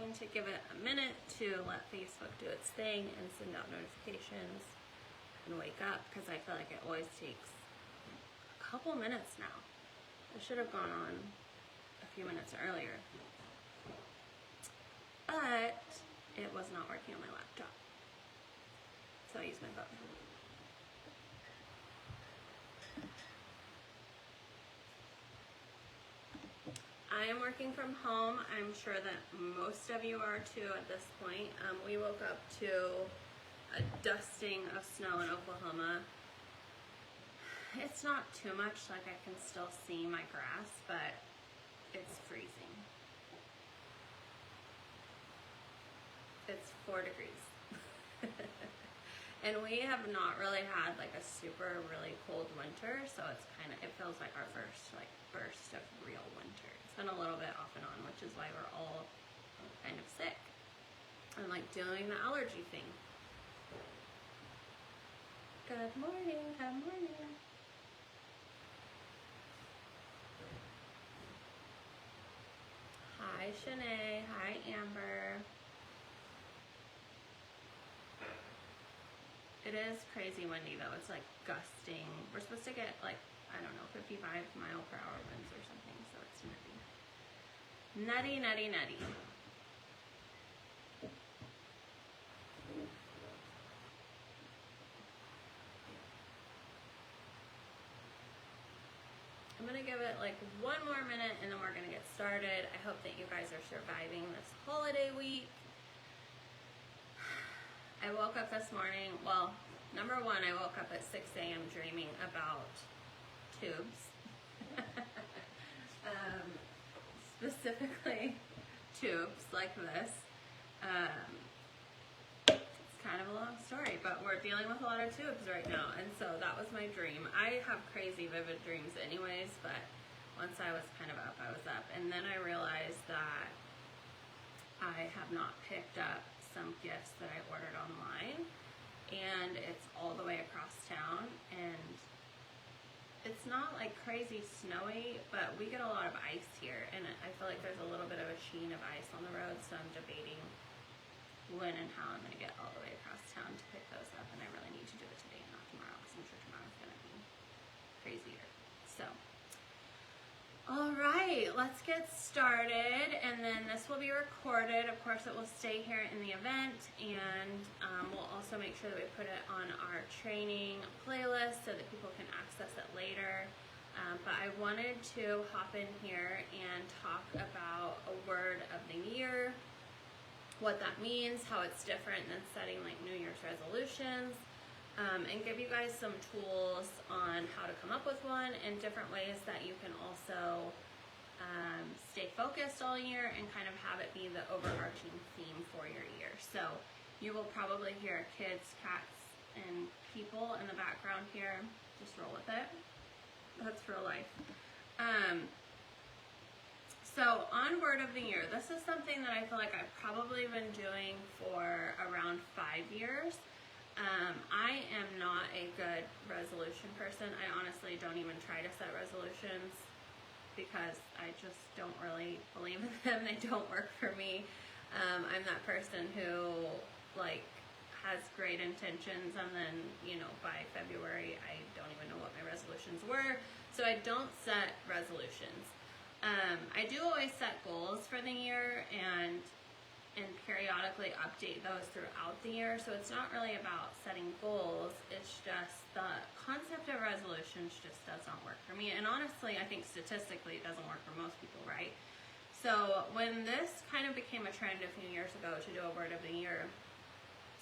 going to give it a minute to let Facebook do its thing and send out notifications and wake up, because I feel like it always takes a couple minutes now. I should have gone on a few minutes earlier, but it was not working on my laptop, so I used my phone. I am working from home. I'm sure that most of you are too at this point. We woke up to a dusting of snow in Oklahoma. It's not too much, like I can still see my grass, but it's freezing. It's 4 degrees. And we have not really had like a super really cold winter, so it feels like our first like burst of real winter. It's been a little bit off and on, which is why we're all kind of sick and like doing the allergy thing. Good morning, good morning. Hi Shanae, hi Amber. It is crazy windy though, it's like gusting. We're supposed to get like, I don't know, 55 mile per hour winds or something, so it's nutty. Nutty, nutty, nutty. I'm gonna give it like 1 more minute and then we're gonna get started. I hope that you guys are surviving this holiday week. I woke up this morning, well, number one, I woke up at 6 a.m. dreaming about tubes. Specifically tubes like this. It's kind of a long story, but we're dealing with a lot of tubes right now, and so that was my dream. I have crazy vivid dreams anyways, but once I was kind of up, I was up. And then I realized that I have not picked up some gifts that I ordered online, and it's all the way across town, and it's not like crazy snowy, but we get a lot of ice here, and I feel like there's a little bit of a sheen of ice on the road, so I'm debating when and how I'm going to get all the way across town to pick those up, and I really need to do it today and not tomorrow, because I'm sure tomorrow's going to be crazier. So all right, let's get started, and then this will be recorded. Of course, it will stay here in the event, and we'll also make sure that we put it on our training playlist so that people can access it later. But I wanted to hop in here and talk about a word of the year, what that means, how it's different than setting like New Year's resolutions. And give you guys some tools on how to come up with one and different ways that you can also stay focused all year and kind of have it be the overarching theme for your year. So you will probably hear kids, cats, and people in the background here. Just roll with it. That's real life. So on word of the year, this is something that I feel like I've probably been doing for around 5 years. I am not a good resolution person. I honestly don't even try to set resolutions because I just don't really believe in them. They don't work for me. I'm that person who like has great intentions, and then, you know, by February I don't even know what my resolutions were. So I don't set resolutions. I do always set goals for the year and periodically update those throughout the year. So it's not really about setting goals, it's just the concept of resolutions just doesn't work for me. And honestly, I think statistically it doesn't work for most people, right? So when this kind of became a trend a few years ago to do a word of the year,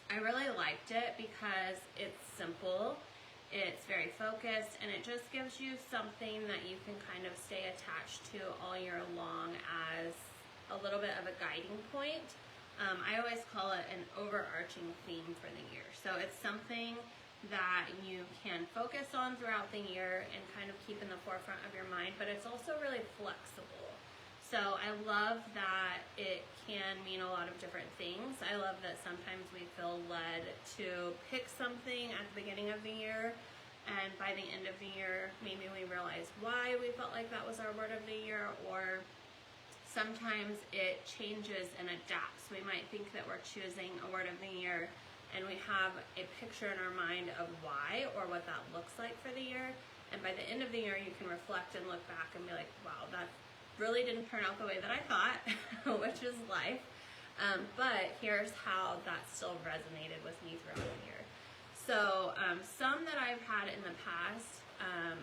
I really liked it because it's simple, it's very focused, and it just gives you something that you can kind of stay attached to all year long as a little bit of a guiding point. I always call it an overarching theme for the year. So it's something that you can focus on throughout the year and kind of keep in the forefront of your mind, but it's also really flexible. So I love that it can mean a lot of different things. I love that sometimes we feel led to pick something at the beginning of the year, and by the end of the year, maybe we realize why we felt like that was our word of the year, or sometimes it changes and adapts. We might think that we're choosing a word of the year and we have a picture in our mind of why or what that looks like for the year. And by the end of the year, you can reflect and look back and be like, wow, that really didn't turn out the way that I thought, which is life. But here's how that still resonated with me throughout the year. So some that I've had in the past,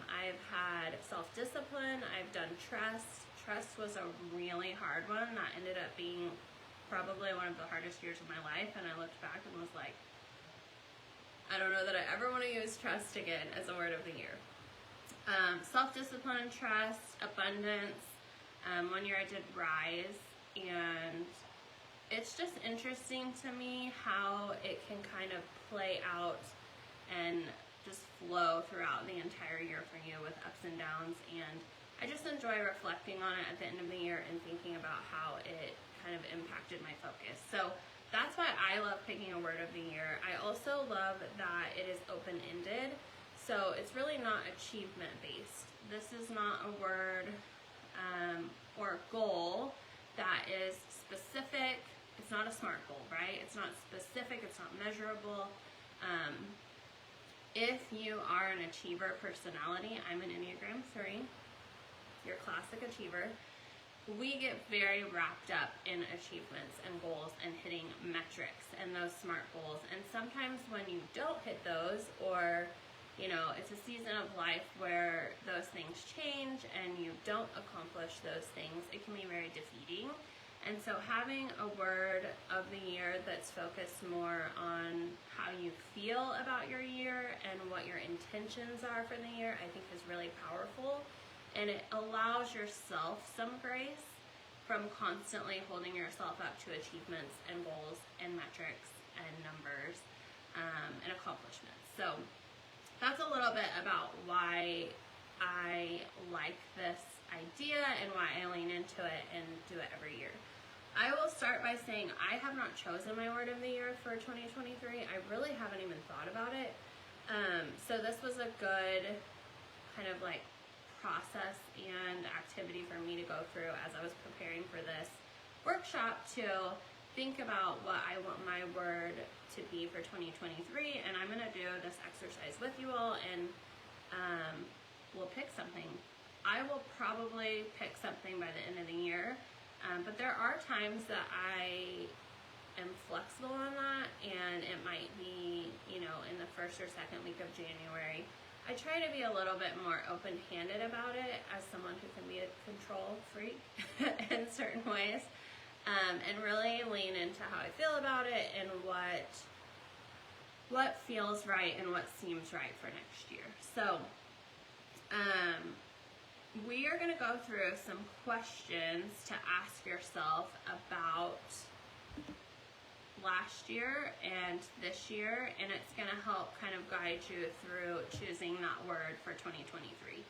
I've had self-discipline, I've done trust. Trust was a really hard one. That ended up being probably one of the hardest years of my life, and I looked back and was like, I don't know that I ever want to use trust again as a word of the year. Self-discipline, trust, abundance. 1 year I did rise, and it's just interesting to me how it can kind of play out and just flow throughout the entire year for you with ups and downs, and I just enjoy reflecting on it at the end of the year and thinking about how it kind of impacted my focus. So that's why I love picking a word of the year. I also love that it is open-ended. So it's really not achievement-based. This is not a word or goal that is specific. It's not a SMART goal, right? It's not specific. It's not measurable. If you are an achiever personality, I'm an Enneagram 3. You're a classic achiever. We get very wrapped up in achievements and goals and hitting metrics and those SMART goals. And sometimes when you don't hit those, or you know, it's a season of life where those things change and you don't accomplish those things, it can be very defeating. And so having a word of the year that's focused more on how you feel about your year and what your intentions are for the year, I think is really powerful. And it allows yourself some grace from constantly holding yourself up to achievements and goals and metrics and numbers and accomplishments. So that's a little bit about why I like this idea and why I lean into it and do it every year. I will start by saying I have not chosen my word of the year for 2023. I really haven't even thought about it. So this was a good kind of like process and activity for me to go through as I was preparing for this workshop to think about what I want my word to be for 2023, and I'm going to do this exercise with you all, and we'll pick something. I will probably pick something by the end of the year, but there are times that I am flexible on that, and it might be, you know, in the first or second week of January. I try to be a little bit more open-handed about it as someone who can be a control freak in certain ways. And really lean into how I feel about it and what feels right and what seems right for next year. So we are going to go through some questions to ask yourself about last year and this year, and it's going to help kind of guide you through choosing that word for 2023.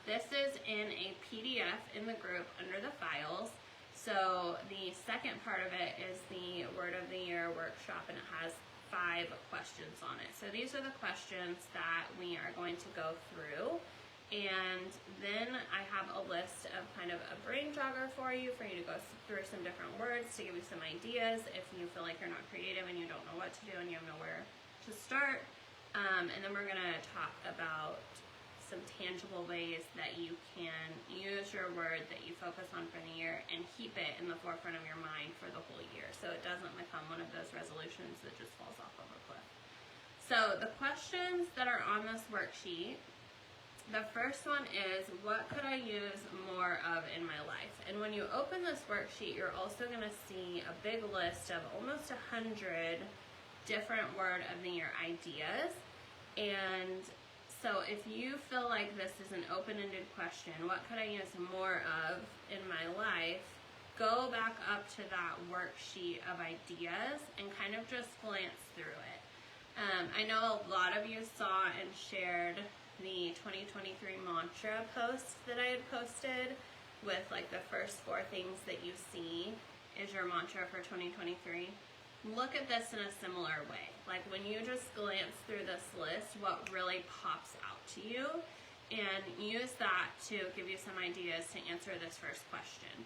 This is in a PDF in the group under the files. So the second part of it is the Word of the Year workshop, and it has 5 questions on it. So these are the questions that we are going to go through. And then I have a list of kind of a brain jogger for you to go through some different words to give you some ideas if you feel like you're not creative and you don't know what to do and you have nowhere to start. And then we're going to talk about some tangible ways that you can use your word that you focus on for the year and keep it in the forefront of your mind for the whole year, so it doesn't become one of those resolutions that just falls off of a cliff. So the questions that are on this worksheet, the first one is, what could I use more of in my life? And when you open this worksheet, you're also going to see a big list of almost 100 different word of the year ideas. And so if you feel like this is an open-ended question, what could I use more of in my life, go back up to that worksheet of ideas and kind of just glance through it. I know a lot of you saw and shared the 2023 mantra post that I had posted with like the first 4 things that you see is your mantra for 2023. Look at this in a similar way. Like when you just glance through this list, what really pops out to you, and use that to give you some ideas to answer this first question.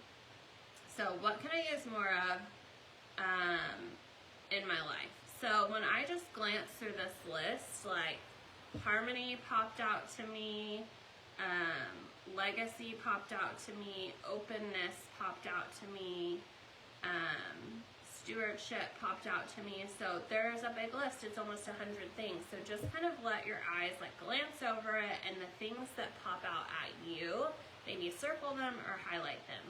So what can I use more of in my life? So when I just glanced through this list, like harmony popped out to me, legacy popped out to me, openness popped out to me, stewardship popped out to me. So there's a big list. It's almost 100 things. So just kind of let your eyes like glance over it, and the things that pop out at you, maybe circle them or highlight them.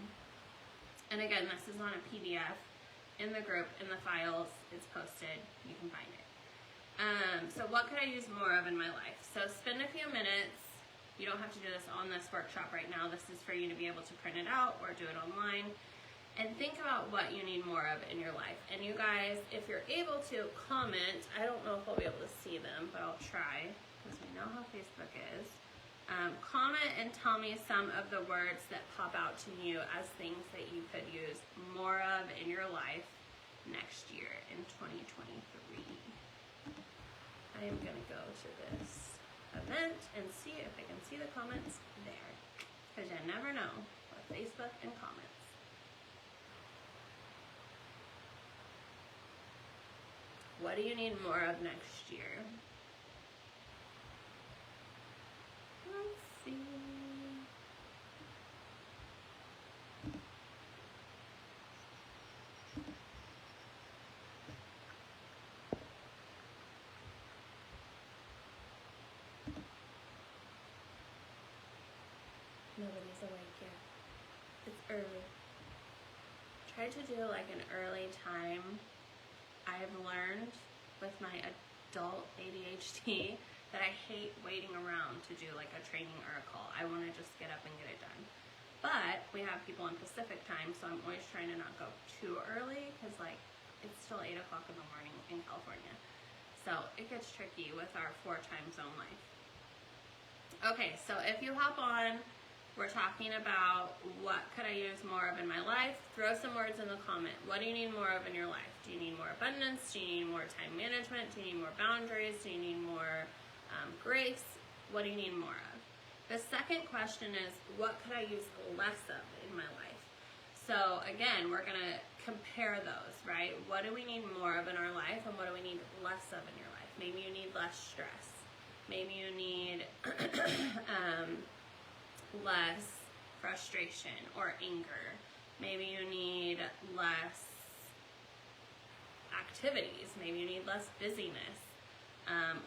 And again, this is on a PDF in the group, in the files. It's posted. You can find it. So what could I use more of in my life? So spend a few minutes. You don't have to do this on this workshop right now. This is for you to be able to print it out or do it online. And think about what you need more of in your life. And you guys, if you're able to, comment. I don't know if I'll be able to see them, but I'll try, because we know how Facebook is. Comment and tell me some of the words that pop out to you as things that you could use more of in your life next year in 2023. I am going to go to this event and see if I can see the comments there, because you never know with Facebook and comments. What do you need more of next year? Let's see. Nobody's awake yet. It's early. Try to do like an early time. I've learned with my adult ADHD that I hate waiting around to do like a training or a call. I want to just get up and get it done. But we have people in Pacific time, so I'm always trying to not go too early, because like it's still 8 o'clock in the morning in California. So it gets tricky with our 4 time zone life. Okay, so if you hop on, we're talking about what could I use more of in my life. Throw some words in the comment. What do you need more of in your life? Do you need more abundance? Do you need more time management? Do you need more boundaries? Do you need more grace? What do you need more of? The second question is, what could I use less of in my life? So again, we're going to compare those, right? What do we need more of in our life, and what do we need less of in your life? Maybe you need less stress. Maybe you need less frustration or anger. Maybe you need less activities. Maybe you need less busyness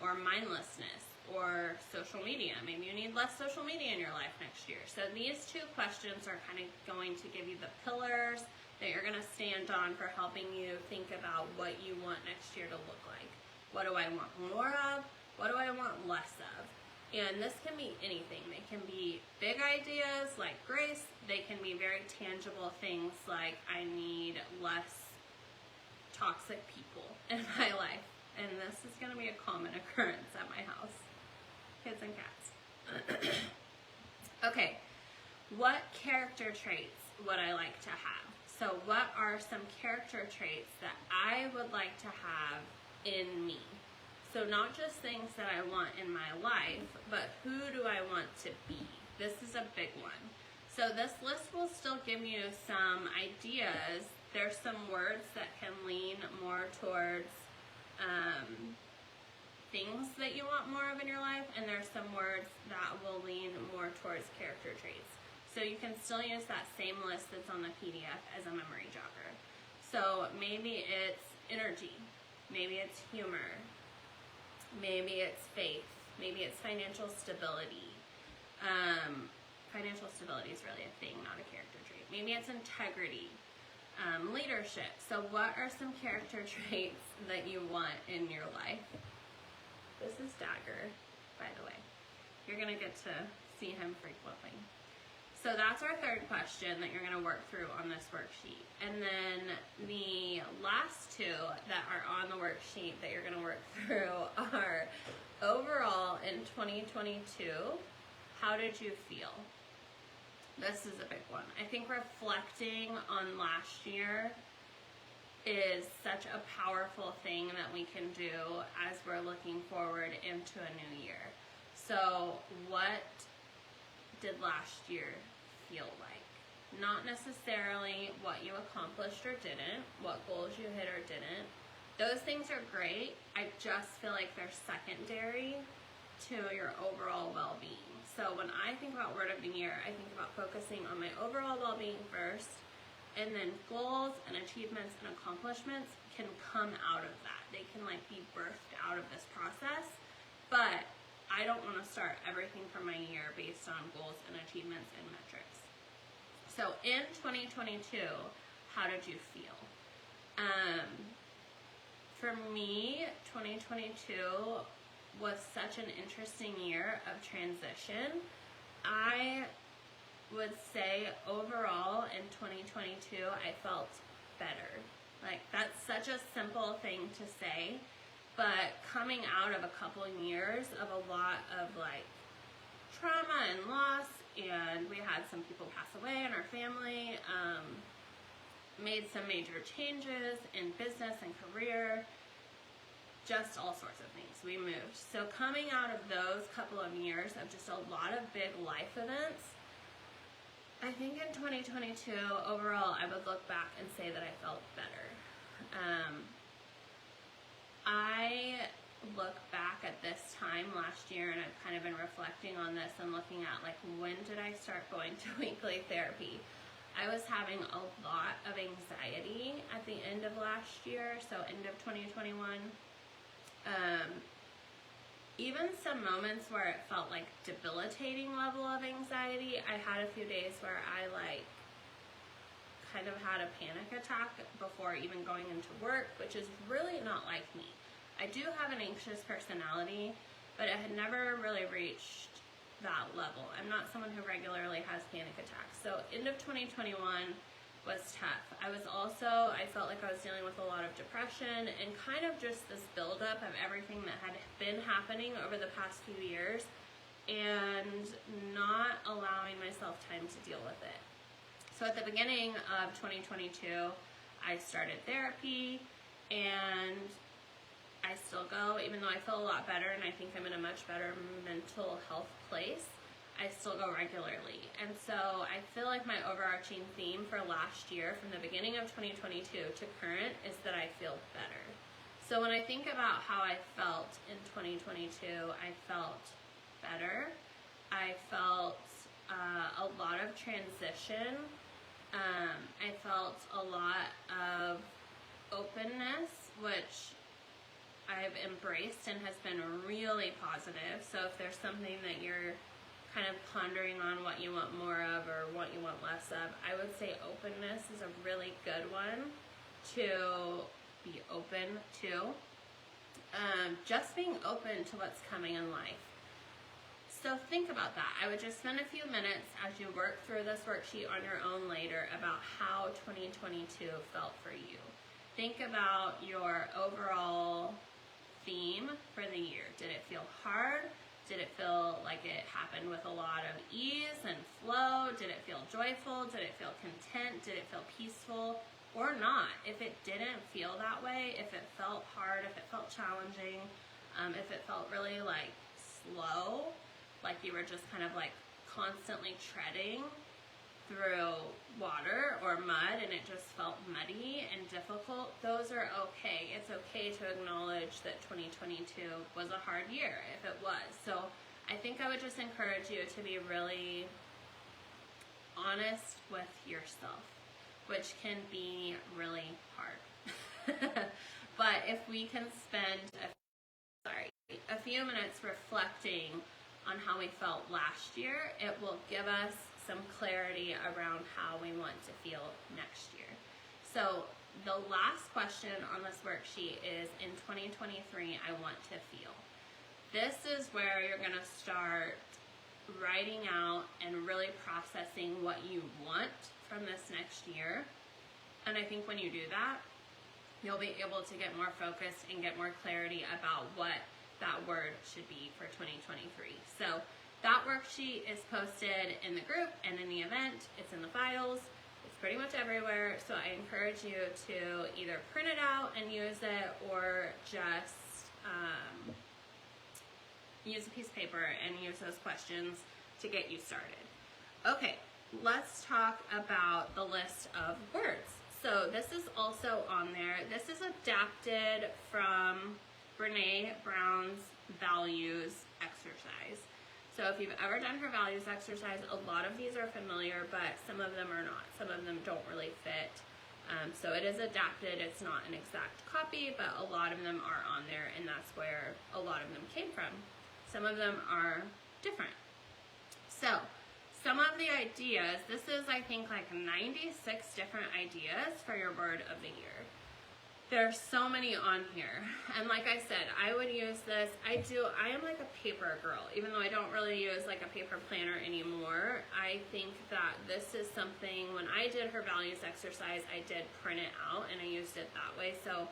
or mindlessness or social media. Maybe you need less social media in your life next year. So these 2 questions are kind of going to give you the pillars that you're going to stand on for helping you think about what you want next year to look like. What do I want more of? What do I want less of? And this can be anything. They can be big ideas like grace. They can be very tangible things like I need less toxic people in my life. And this is going to be a common occurrence at my house. Kids and cats. Okay, what character traits would I like to have? So what are some character traits that I would like to have in me? So not just things that I want in my life, but who do I want to be? This is a big one. So this list will still give you some ideas. There's some words that can lean more towards things that you want more of in your life, and there's some words that will lean more towards character traits. So you can still use that same list that's on the PDF as a memory jogger. So maybe it's energy, maybe it's humor, maybe it's faith, maybe it's financial stability. Financial stability is really a thing, not a character trait. Maybe it's integrity, leadership. So what are some character traits that you want in your life? This is Dagger, by the way. You're going to get to see him frequently. So that's our third question that you're going to work through on this worksheet. And then the last 2 that are on the worksheet that you're going to work through are overall in 2022, how did you feel? This is a big one. I think reflecting on last year is such a powerful thing that we can do as we're looking forward into a new year. So what did last year feel like? not necessarily what you accomplished or didn't, what goals you hit or didn't. Those things are great. I just feel like they're secondary to your overall well-being. So when I think about word of the year, I think about focusing on my overall well-being first, and then goals and achievements and accomplishments can come out of that. They can like be birthed out of this process, but I don't want to start everything for my year based on goals and achievements and metrics. So in 2022, how did you feel? For me, 2022 was such an interesting year of transition. I would say overall in 2022, I felt better. Like, that's such a simple thing to say, but coming out of a couple years of a lot of like trauma and loss, and we had some people pass away in our family, made some major changes in business and career, just all sorts of things. We moved. So coming out of those couple of years of just a lot of big life events, I think in 2022, overall, I would look back and say that I felt better. I look back at this time last year, and I've kind of been reflecting on this and looking at like, when did I start going to weekly therapy? I was having a lot of anxiety at the end of last year, so end of 2021. Even some moments where it felt like debilitating level of anxiety. I had a few days where I like kind of had a panic attack before even going into work, which is really not like me. I do have an anxious personality, but it had never really reached that level. I'm not someone who regularly has panic attacks. So end of 2021 was tough. I felt like I was dealing with a lot of depression and kind of just this buildup of everything that had been happening over the past few years and not allowing myself time to deal with it. So at the beginning of 2022, I started therapy, and I still go, even though I feel a lot better and I think I'm in a much better mental health place, I still go regularly. And so I feel like my overarching theme for last year, from the beginning of 2022 to current, is that I feel better. So when I think about how I felt in 2022, I felt better. I felt a lot of transition. I felt a lot of openness, which I've embraced and has been really positive. So if there's something that you're kind of pondering on what you want more of or what you want less of, I would say openness is a really good one to be open to. Just being open to what's coming in life. So think about that. I would just spend a few minutes as you work through this worksheet on your own later about how 2022 felt for you. Think about your overall theme for the year. Did it feel hard? Did it feel like it happened with a lot of ease and flow? Did it feel joyful? Did it feel content? Did it feel peaceful? Or not? If it didn't feel that way, if it felt hard, if it felt challenging, if it felt really like slow, like you were just kind of like constantly treading through water or mud and it just felt muddy and difficult, those are okay. It's okay to acknowledge that 2022 was a hard year if it was. So I think I would just encourage you to be really honest with yourself, which can be really hard. But if we can spend a few minutes reflecting on how we felt last year, it will give us some clarity around how we want to feel next year. So the last question on this worksheet is, in 2023, I want to feel. This is where you're going to start writing out and really processing what you want from this next year. And I think when you do that, you'll be able to get more focused and get more clarity about what that word should be for 2023. So that worksheet is posted in the group and in the event. It's in the files. It's pretty much everywhere. So I encourage you to either print it out and use it, or just use a piece of paper and use those questions to get you started. Okay, let's talk about the list of words. So this is also on there. This is adapted from Brene Brown's values exercise. So if you've ever done her values exercise, a lot of these are familiar, but some of them are not. Some of them don't really fit. So it is adapted. It's not an exact copy, but a lot of them are on there, and that's where a lot of them came from. Some of them are different. So some of the ideas, this is I think like 96 different ideas for your word of the year. There's so many on here, and like I said, I would use this. I am like a paper girl, even though I don't really use like a paper planner anymore. I think that this is something, when I did her values exercise, I did print it out and I used it that way, so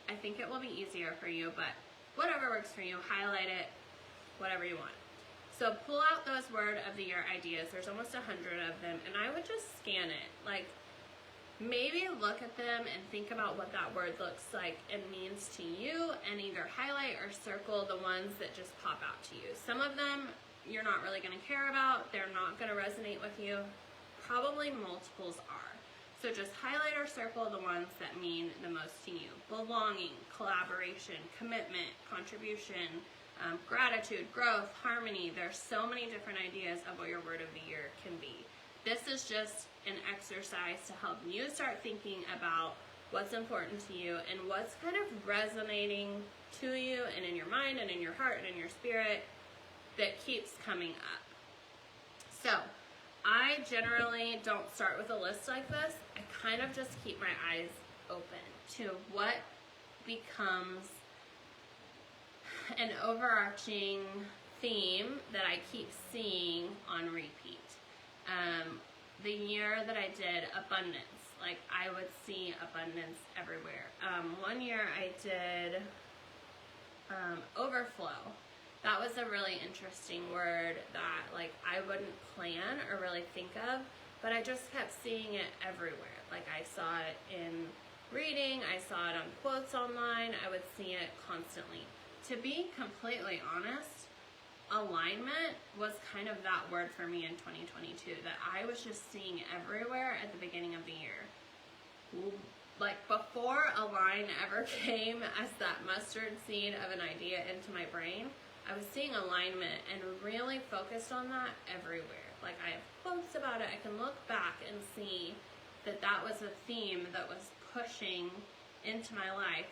I think it will be easier for you, but whatever works for you, highlight it, whatever you want. So pull out those word of the year ideas. There's almost 100 of them, and I would just scan it. Like, maybe look at them and think about what that word looks like and means to you, and either highlight or circle the ones that just pop out to you. Some of them you're not really going to care about. They're not going to resonate with you. Probably multiples are. So just highlight or circle the ones that mean the most to you. Belonging, collaboration, commitment, contribution, gratitude, growth, harmony. There's so many different ideas of what your word of the year can be. This is just an exercise to help you start thinking about what's important to you and what's kind of resonating to you and in your mind and in your heart and in your spirit that keeps coming up. So I generally don't start with a list like this. I kind of just keep my eyes open to what becomes an overarching theme that I keep seeing on repeat. The year that I did abundance, like I would see abundance everywhere. One year I did overflow. That was a really interesting word that like I wouldn't plan or really think of, but I just kept seeing it everywhere. Like I saw it in reading, I saw it on quotes online, I would see it constantly. To be completely honest, alignment was kind of that word for me in 2022 that I was just seeing everywhere at the beginning of the year. Like before align ever came as that mustard seed of an idea into my brain, I was seeing alignment and really focused on that everywhere. Like I have quotes about it. I can look back and see that that was a theme that was pushing into my life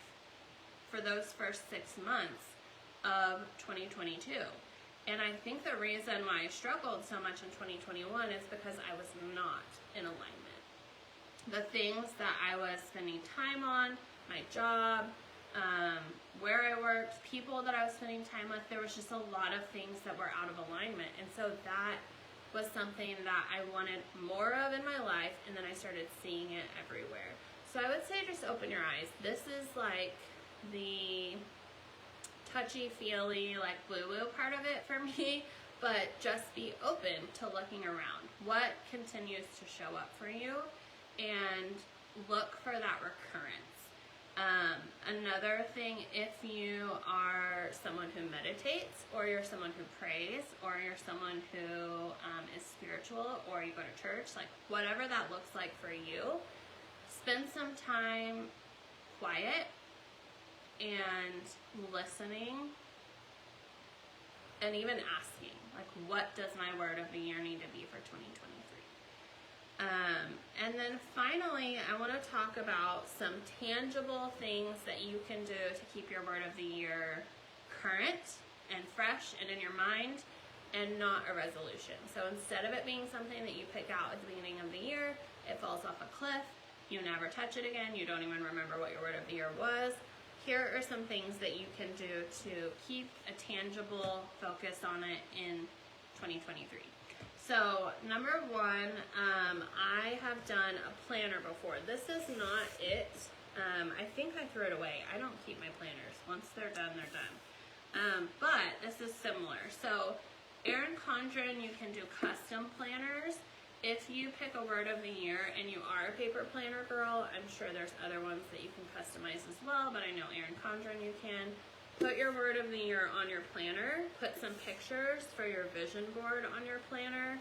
for those first 6 months of 2022. And I think the reason why I struggled so much in 2021 is because I was not in alignment. The things that I was spending time on, my job, where I worked, people that I was spending time with, there was just a lot of things that were out of alignment. And so that was something that I wanted more of in my life, and then I started seeing it everywhere. So I would say just open your eyes. This is like the touchy-feely, like woo-woo part of it for me, but just be open to looking around. What continues to show up for you, and look for that recurrence. Another thing, if you are someone who meditates, or you're someone who prays, or you're someone who is spiritual, or you go to church, like whatever that looks like for you, spend some time quiet and listening and even asking, like, what does my word of the year need to be for 2023? And then finally, I want to talk about some tangible things that you can do to keep your word of the year current and fresh and in your mind, and not a resolution. So instead of it being something that you pick out at the beginning of the year, it falls off a cliff, you never touch it again, you don't even remember what your word of the year was. Here are some things that you can do to keep a tangible focus on it in 2023. So number one, I have done a planner before. This is not it. I think I threw it away. I don't keep my planners. Once they're done, they're done. But this is similar. So Erin Condren, you can do custom planners. If you pick a word of the year and you are a paper planner girl, I'm sure there's other ones that you can customize as well, but I know Erin Condren you can. Put your word of the year on your planner. Put some pictures for your vision board on your planner.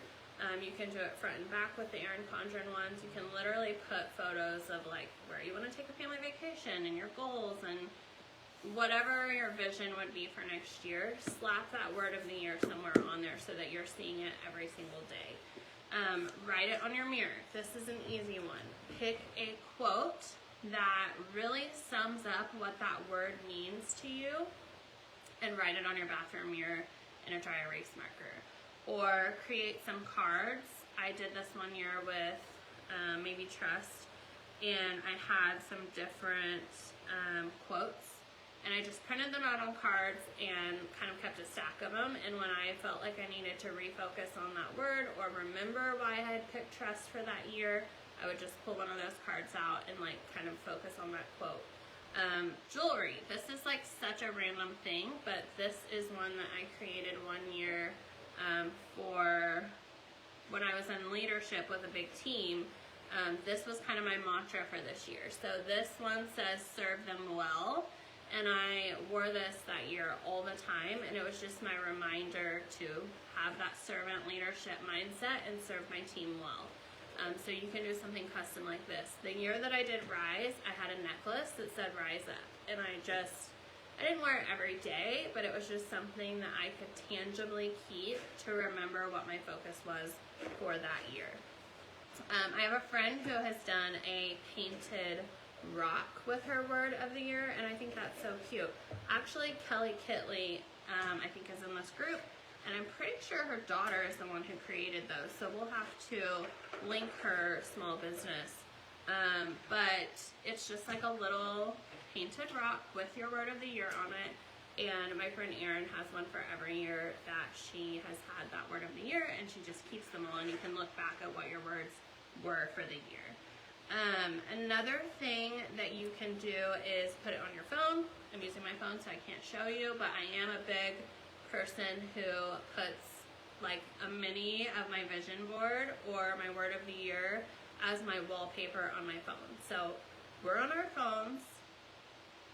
You can do it front and back with the Erin Condren ones. You can literally put photos of like where you want to take a family vacation and your goals and whatever your vision would be for next year. Slap that word of the year somewhere on there so that you're seeing it every single day. Write it on your mirror. This is an easy one. Pick a quote that really sums up what that word means to you and write it on your bathroom mirror in a dry erase marker. Or create some cards. I did this one year with Maybe Trust, and I had some different quotes, and I just printed them out on cards and kind of kept a stack of them. And when I felt like I needed to refocus on that word or remember why I had picked trust for that year, I would just pull one of those cards out and like kind of focus on that quote. Jewelry. This is like such a random thing, but this is one that I created one year for when I was in leadership with a big team. This was kind of my mantra for this year. So this one says, serve them well. And I wore this that year all the time. And it was just my reminder to have that servant leadership mindset and serve my team well. So you can do something custom like this. The year that I did Rise, I had a necklace that said Rise Up. And I didn't wear it every day, but it was just something that I could tangibly keep to remember what my focus was for that year. I have a friend who has done a painted rock with her word of the year, and I think that's so cute. Actually, Kelly Kitley, I think, is in this group, and I'm pretty sure her daughter is the one who created those, so we'll have to link her small business. But it's just like a little painted rock with your word of the year on it. And my friend Erin has one for every year that she has had that word of the year, and she just keeps them all, and you can look back at what your words were for the year. Another thing that you can do is put it on your phone. I'm using my phone, so I can't show you, but I am a big person who puts like a mini of my vision board or my word of the year as my wallpaper on my phone. So we're on our phones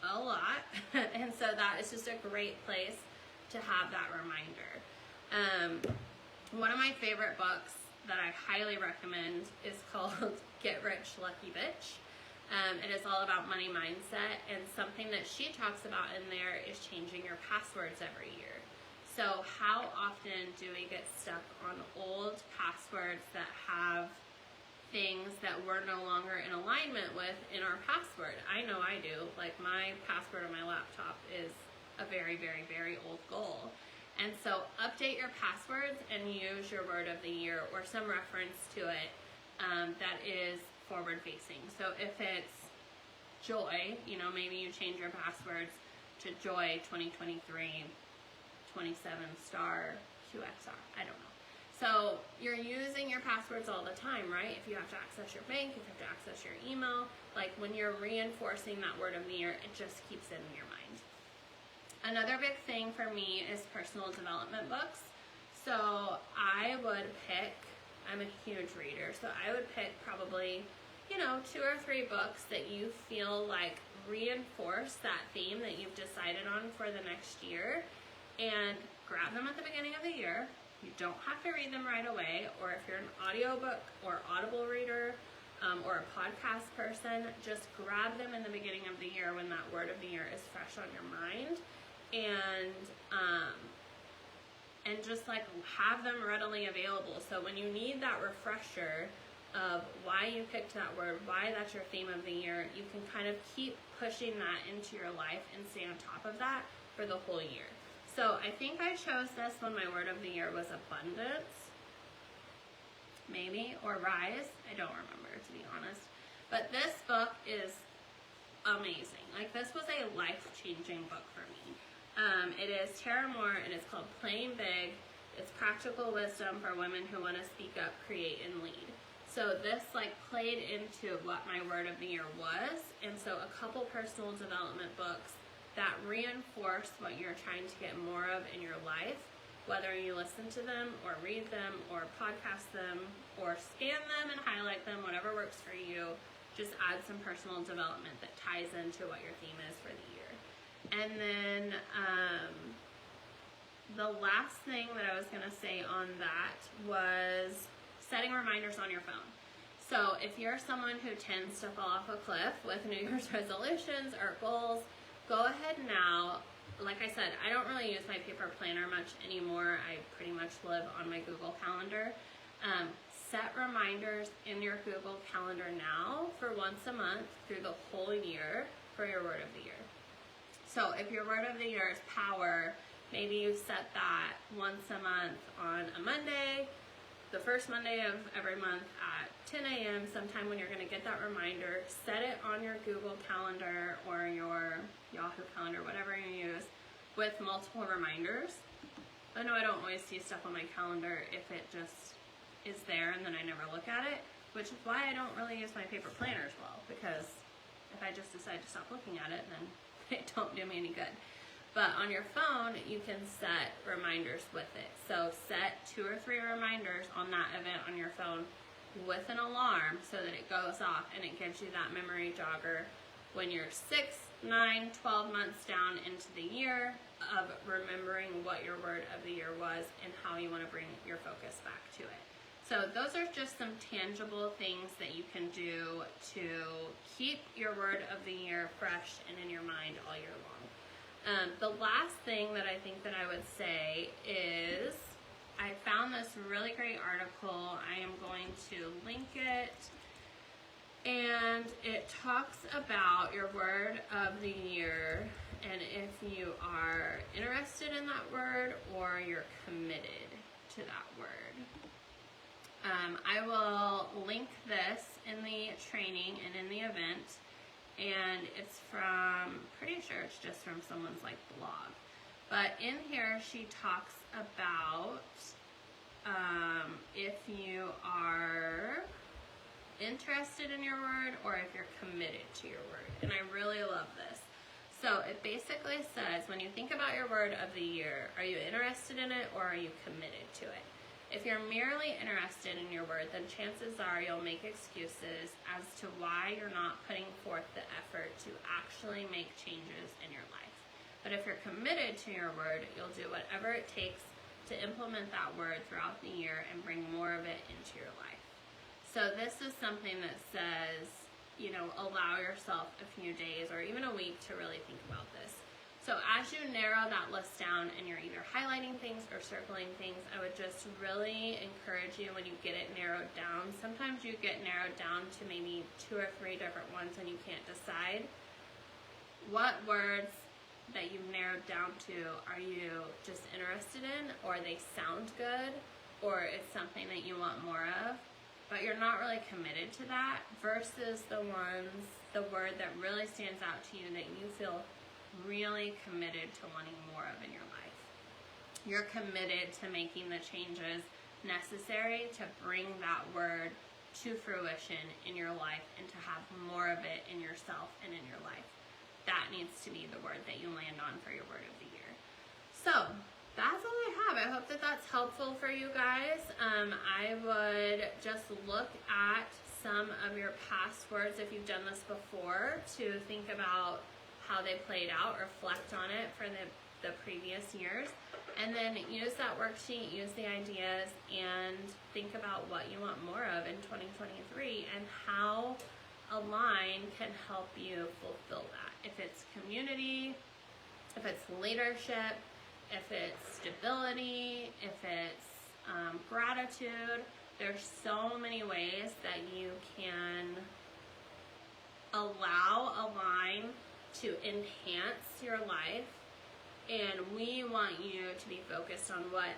a lot, and so that is just a great place to have that reminder. One of my favorite books that I highly recommend is called Get Rich Lucky Bitch. It is all about money mindset, and something that she talks about in there is changing your passwords every year. So how often do we get stuck on old passwords that have things that we're no longer in alignment with in our password? I know I do. Like, my password on my laptop is a very, very, very old goal. And so update your passwords and use your word of the year or some reference to it that is forward facing. So if it's joy, maybe you change your passwords to joy 2023 27 star QXR. I don't know. So you're using your passwords all the time, right? If you have to access your bank, if you have to access your email, like when you're reinforcing that word of the year, it just keeps it in your mind. Another big thing for me is personal development books. So I would pick, I'm a huge reader, so I would pick probably, 2 or 3 books that you feel like reinforce that theme that you've decided on for the next year, and grab them at the beginning of the year. You don't have to read them right away, or if you're an audiobook or Audible reader or a podcast person, just grab them in the beginning of the year when that word of the year is fresh on your mind, and just like have them readily available. So when you need that refresher of why you picked that word, why that's your theme of the year, you can kind of keep pushing that into your life and stay on top of that for the whole year. So I think I chose this when my word of the year was abundance, maybe, or rise. I don't remember, to be honest. But this book is amazing. Like, this was a life-changing book for me. It is Tara Moore, and it's called Playing Big. It's practical wisdom for women who want to speak up, create, and lead. So this played into what my word of the year was, and so a couple personal development books that reinforce what you're trying to get more of in your life, whether you listen to them or read them or podcast them or scan them and highlight them, whatever works for you. Just add some personal development that ties into what your theme is for the year. And then the last thing that I was going to say on that was setting reminders on your phone. So if you're someone who tends to fall off a cliff with New Year's resolutions or goals, go ahead now. Like I said, I don't really use my paper planner much anymore. I pretty much live on my Google Calendar. Set reminders in your Google Calendar now for once a month through the whole year for your word of the year. So if your word of the year is power, maybe you set that once a month on a Monday, the first Monday of every month at 10 a.m. sometime when you're going to get that reminder. Set it on your Google Calendar or your Yahoo Calendar, whatever you use, with multiple reminders. I know I don't always see stuff on my calendar if it just is there and then I never look at it, which is why I don't really use my paper planners well, because if I just decide to stop looking at it, then it don't do me any good. But on your phone, you can set reminders with it. So set 2 or 3 reminders on that event on your phone with an alarm so that it goes off and it gives you that memory jogger when you're 6, 9, 12 months down into the year of remembering what your word of the year was and how you want to bring your focus back to it. So those are just some tangible things that you can do to keep your word of the year fresh and in your mind all year long. The last thing that I think that I would say is I found this really great article. I am going to link it. And it talks about your word of the year and if you are interested in that word or you're committed to that word. I will link this in the training and in the event, and it's from, pretty sure it's just from someone's like blog. But in here she talks about if you are interested in your word or if you're committed to your word, and I really love this. So it basically says when you think about your word of the year, are you interested in it or are you committed to it? If you're merely interested in your word, then chances are you'll make excuses as to why you're not putting forth the effort to actually make changes in your life. But if you're committed to your word, you'll do whatever it takes to implement that word throughout the year and bring more of it into your life. So this is something that says, you know, allow yourself a few days or even a week to really think about this. So as you narrow that list down and you're either highlighting things or circling things, I would just really encourage you when you get it narrowed down. Sometimes you get narrowed down to maybe 2 or 3 different ones and you can't decide. What words that you've narrowed down to are you just interested in, or they sound good, or it's something that you want more of, but you're not really committed to that, versus the word that really stands out to you that you feel really committed to wanting more of in your life. You're committed to making the changes necessary to bring that word to fruition in your life and to have more of it in yourself and in your life. That needs to be the word that you land on for your word of the year. So that's all I have. I hope that that's helpful for you guys. I would just look at some of your past words if you've done this before to think about how they played out, reflect on it for the previous years, and then use that worksheet, use the ideas, and think about what you want more of in 2023 and how Align can help you fulfill that. If it's community, if it's leadership, if it's stability, if it's gratitude, there's so many ways that you can allow Align to enhance your life, and we want you to be focused on what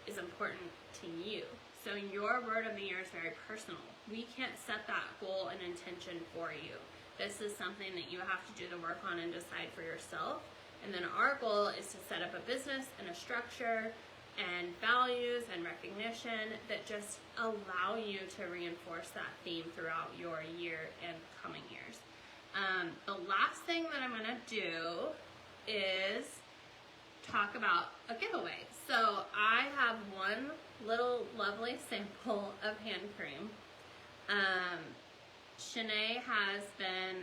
is important to you. So your word of the year is very personal. We can't set that goal and intention for you. This is something that you have to do the work on and decide for yourself. And then our goal is to set up a business and a structure and values and recognition that just allow you to reinforce that theme throughout your year and coming years. The last thing that I'm going to do is talk about a giveaway. So I have one little lovely sample of hand cream. Shanae has been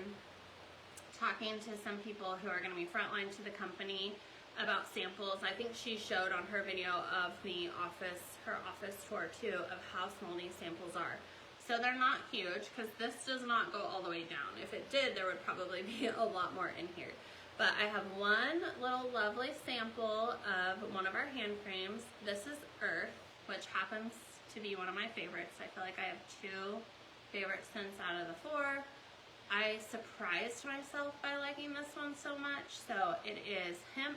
talking to some people who are going to be frontline to the company about samples. I think she showed on her video of her office tour too, of how small these samples are. So they're not huge, because this does not go all the way down. If it did, there would probably be a lot more in here. But I have one little lovely sample of one of our hand creams. This is Earth, which happens to be one of my favorites. I feel like I have 2 favorite scents out of the 4. I surprised myself by liking this one so much. So it is hemp,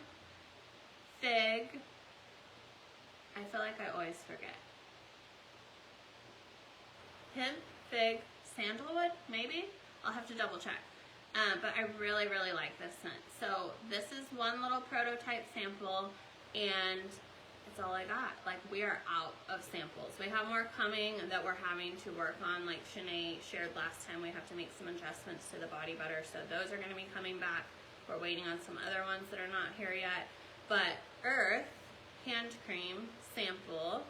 fig. I feel like I always forget. Hemp, fig, sandalwood, maybe? I'll have to double check. But I really, really like this scent. So this is one little prototype sample, and it's all I got. Like, we are out of samples. We have more coming that we're having to work on. Like Shanae shared last time, we have to make some adjustments to the body butter. So those are gonna be coming back. We're waiting on some other ones that are not here yet. But Earth hand cream sample,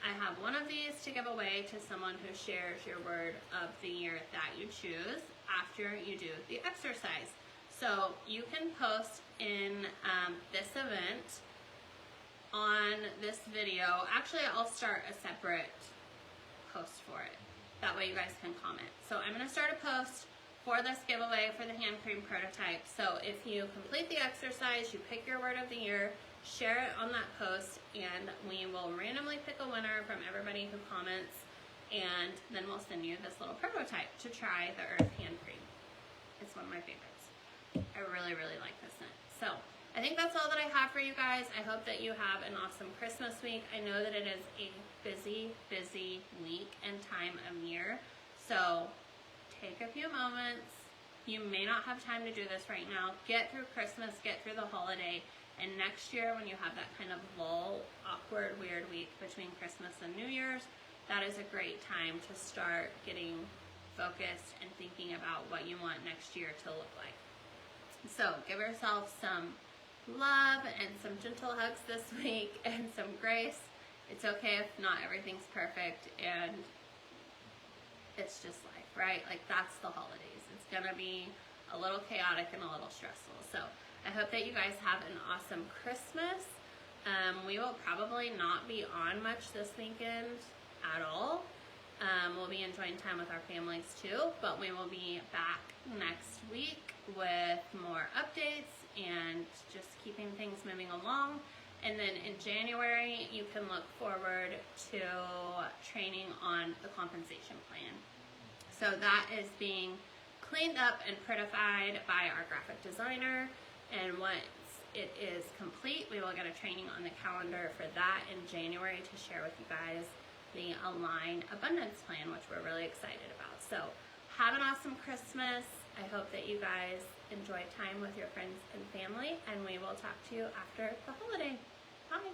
I have one of these to give away to someone who shares your word of the year that you choose after you do the exercise. So you can post in this event on this video. Actually, I'll start a separate post for it. That way you guys can comment. So I'm gonna start a post for this giveaway for the hand cream prototype. So if you complete the exercise, you pick your word of the year, share it on that post, and we will randomly pick a winner from everybody who comments, and then we'll send you this little prototype to try the Earth hand cream. It's one of my favorites. I really, really like this scent. So I think that's all that I have for you guys. I hope that you have an awesome Christmas week. I know that it is a busy, busy week and time of year. So take a few moments. You may not have time to do this right now. Get through Christmas, get through the holiday, and next year when you have that kind of lull, awkward, weird week between Christmas and New Year's, that is a great time to start getting focused and thinking about what you want next year to look like. So give yourself some love and some gentle hugs this week and some grace. It's okay if not everything's perfect, and it's just life, right? Like, that's the holidays. It's gonna be a little chaotic and a little stressful. So I hope that you guys have an awesome Christmas. We will probably not be on much this weekend at all. We'll be enjoying time with our families too, but we will be back next week with more updates and just keeping things moving along. And then in January, you can look forward to training on the compensation plan. So that is being cleaned up and prettified by our graphic designer. And once it is complete, we will get a training on the calendar for that in January to share with you guys the Align Abundance Plan, which we're really excited about. So have an awesome Christmas. I hope that you guys enjoy time with your friends and family, and we will talk to you after the holiday. Bye.